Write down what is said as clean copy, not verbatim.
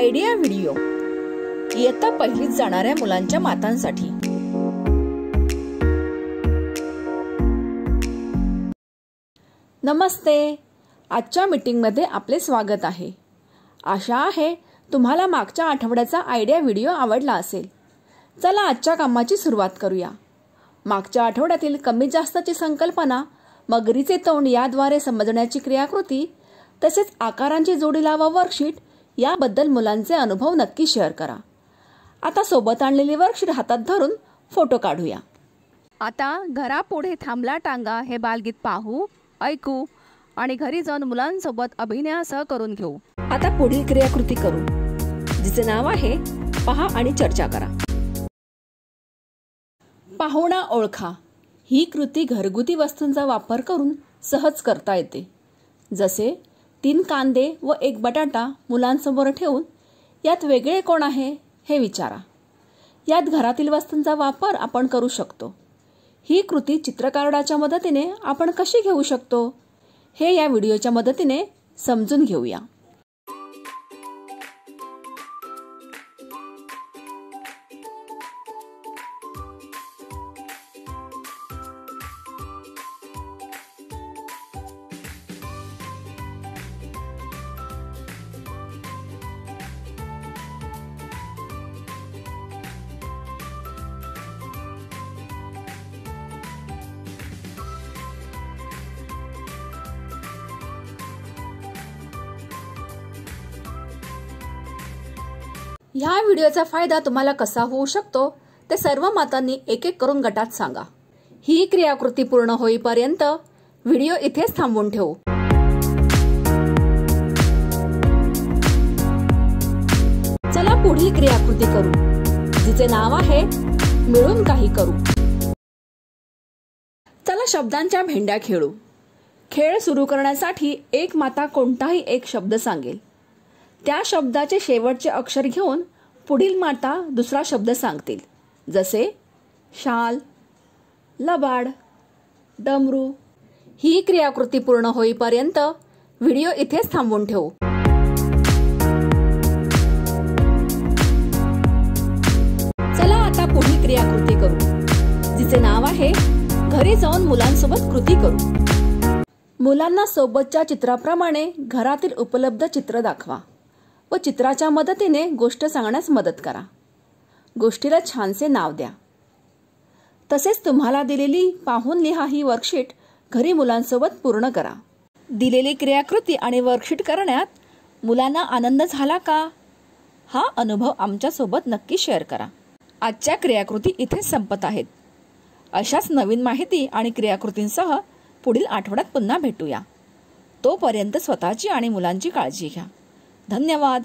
Idea video इयत्ता पहिलीत जाणाऱ्या मुलांच्या मातांसाठी। नमस्ते, आजच्या मीटिंगमध्ये आपले स्वागत आहे। आशा आहे तुम्हाला मागच्या आठवड्याचा आयडिया व्हिडिओ आवडला असेल। चला आजच्या कामाची सुरुवात करूया। मागच्या आठवड्यातील कमी जास्तची संकल्पना, मगरीचे तोंड याद्वारे समजण्याची क्रियाकृती, तसेच आकारांची जोडी लावा वर्कशीट याबद्दल मुलांचे अनुभव नक्की शेअर करा। आता सोबत आणलेली वर्कशीट हातात धरून फोटो काढूया। आता घरापुढे थांबला टांगा हे बालगीत पाहू, ऐकू आणि घरी जाऊन मुलांसोबत अभिनयासह करून घेऊ। आता पुढील क्रियाकृती करू, जिचे नाव आहे पहा आणि चर्चा करा। पाहुणा ओळखा ही कृती घरगुती वस्तूंचा वापर करून सहज करता येते। जसे 3 कांदे व 1 बटाटा मुलांसमोर ठेवून यात वेगळे कोण आहे हे विचारा। यात घरातील वस्तूंचा वापर आपण करू शकतो। ही कृती चित्रकार्डाच्या मदतीने आपण कशी घेऊ शकतो हे या व्हिडिओच्या मदतीने समजून घेऊया। ह्या व्हिडिओचा फायदा तुम्हाला कसा होऊ शकतो ते सर्व मातांनी एक एक करून गटात सांगा। ही क्रियाकृती पूर्ण होईपर्यंत व्हिडिओ इथेच थांबवून ठेवू। चला पुढील क्रियाकृती करू, जिचे नाव आहे मिळून काही करू। चला शब्दांच्या भेंड्या खेळू। खेळ सुरू करण्यासाठी एक माता कोणताही एक शब्द सांगेल। त्या शब्दाचे शेवटचे अक्षर घेऊन पुढील माता दुसरा शब्द सांगतील, जसे शाल, लबाड, डमरू। ही क्रियाकृती पूर्ण होईपर्यंत व्हिडिओ इथेच थांबवून ठेवू। चला आता पुढील क्रियाकृती करू, जिचे नाव आहे घरी जाऊन मुलांसोबत कृती करू। मुलांना सोबतच्या चित्राप्रमाणे घरातील उपलब्ध चित्र दाखवा व चित्राच्या मदतीने गोष्ट सांगण्यास मदत करा। गोष्टीला छानसे नाव द्या। तसेच तुम्हाला दिलेली पाहून लिहा ही वर्कशीट घरी मुलांसोबत पूर्ण करा। दिलेली क्रियाकृती आणि वर्कशीट करण्यात मुलांना आनंद झाला का? हा अनुभव आमच्या सोबत नक्की शेअर करा। आजच्या क्रियाकृती इथेच संपत आहेत। अशाच नवीन माहिती आणि क्रियाकृतींसह पुढील आठवड्यात पुन्हा भेटूया। तोपर्यंत स्वतःची आणि मुलांची काळजी घ्या। धन्यवाद।